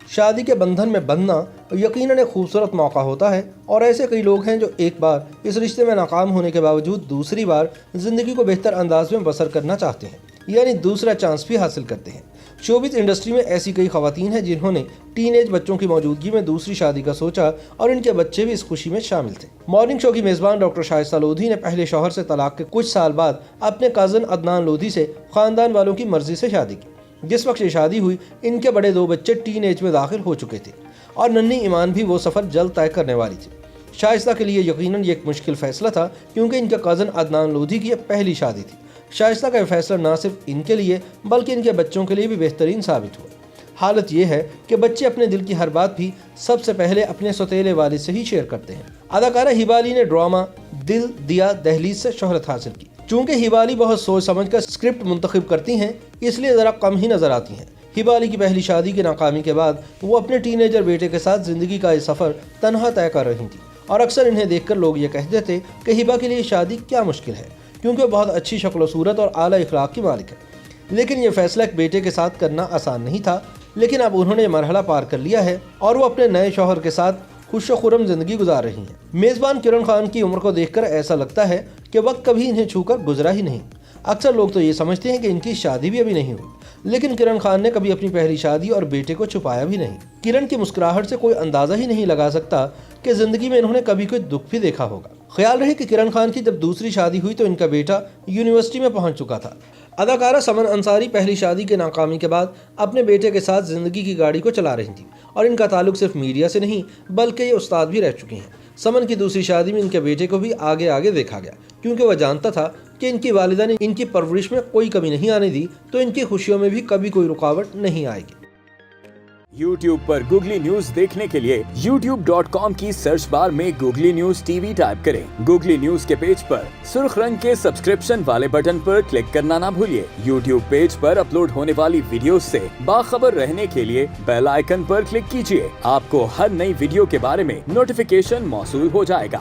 شادی کے بندھن میں بندھنا یقیناً ایک خوبصورت موقع ہوتا ہے، اور ایسے کئی لوگ ہیں جو ایک بار اس رشتے میں ناکام ہونے کے باوجود دوسری بار زندگی کو بہتر انداز میں بسر کرنا چاہتے ہیں، یعنی دوسرا چانس بھی حاصل کرتے ہیں۔ شوبز انڈسٹری میں ایسی کئی خواتین ہیں جنہوں نے ٹین ایج بچوں کی موجودگی میں دوسری شادی کا سوچا، اور ان کے بچے بھی اس خوشی میں شامل تھے۔ مارننگ شو کی میزبان ڈاکٹر شائستہ لودھی نے پہلے شوہر سے طلاق کے کچھ سال بعد اپنے کازن عدنان لودھی سے خاندان والوں کی مرضی سے شادی کی۔ جس وقت یہ شادی ہوئی، ان کے بڑے 2 بچے ٹین ایج میں داخل ہو چکے تھے، اور ننھی ایمان بھی وہ سفر جلد طے کرنے والی تھی۔ شائستہ کے لیے یقیناً یہ ایک مشکل فیصلہ تھا، کیونکہ ان کے کازن عدنان لودھی کی یہ پہلی شادی تھی۔ شائستہ کا یہ فیصلہ نہ صرف ان کے لیے بلکہ ان کے بچوں کے لیے بھی بہترین ثابت ہوا۔ حالت یہ ہے کہ بچے اپنے دل کی ہر بات بھی سب سے پہلے اپنے سوتیلے والد سے ہی شیئر کرتے ہیں۔ اداکارہ ہبہ علی نے ڈرامہ دل دیا دہلیز سے شہرت حاصل کی۔ چونکہ ہبہ علی بہت سوچ سمجھ کر اسکرپٹ منتخب کرتی ہیں، اس لیے ذرا کم ہی نظر آتی ہیں۔ ہبہ علی کی پہلی شادی کی ناکامی کے بعد وہ اپنے ٹین ایجر بیٹے کے ساتھ زندگی کا یہ سفر تنہا طے کر رہی تھیں، اور اکثر انہیں دیکھ کر لوگ یہ کہتے تھے کہ ہبہ کے لیے شادی کیا مشکل ہے، کیونکہ وہ بہت اچھی شکل و صورت اور اعلیٰ اخلاق کی مالک ہے۔ لیکن یہ فیصلہ ایک بیٹے کے ساتھ کرنا آسان نہیں تھا، لیکن اب انہوں نے یہ مرحلہ پار کر لیا ہے، اور وہ اپنے نئے شوہر کے ساتھ خوش و خرم زندگی گزار رہی ہیں۔ میزبان کرن خان کی عمر کو دیکھ کر ایسا لگتا ہے کہ وقت کبھی انہیں چھو کر گزرا ہی نہیں۔ اکثر لوگ تو یہ سمجھتے ہیں کہ ان کی شادی بھی ابھی نہیں ہوئی، لیکن کرن خان نے کبھی اپنی پہلی شادی اور بیٹے کو چھپایا بھی نہیں۔ کرن کی مسکراہٹ سے کوئی اندازہ ہی نہیں لگا سکتا کہ زندگی میں انہوں نے کبھی کوئی دکھ بھی دیکھا ہوگا۔ خیال رہے کہ کرن خان کی جب دوسری شادی ہوئی تو ان کا بیٹا یونیورسٹی میں پہنچ چکا تھا۔ اداکارہ سمن انصاری پہلی شادی کے ناکامی کے بعد اپنے بیٹے کے ساتھ زندگی کی گاڑی کو چلا رہی تھیں، اور ان کا تعلق صرف میڈیا سے نہیں بلکہ یہ استاد بھی رہ چکی ہیں۔ سمن کی دوسری شادی میں ان کے بیٹے کو بھی آگے دیکھا گیا، کیونکہ وہ جانتا تھا کہ ان کی والدہ نے ان کی پرورش میں کوئی کمی نہیں آنے دی، تو ان کی خوشیوں میں بھی کبھی کوئی رکاوٹ نہیں آئے گی۔ YouTube پر گوگلی نیوز دیکھنے کے لیے youtube.com کی سرچ بار میں googly news T V type کریں۔ گوگلی نیوز کے پیج پر سرخ رنگ کے سبسکرپشن والے بٹن پر کلک کرنا نہ بھولیے۔ YouTube پیج پر اپلوڈ ہونے والی ویڈیوز سے باخبر رہنے کے لیے بیل آئیکن پر کلک کیجیے۔ آپ کو ہر نئی ویڈیو کے بارے میں نوٹیفیکیشن موصول ہو جائے گا۔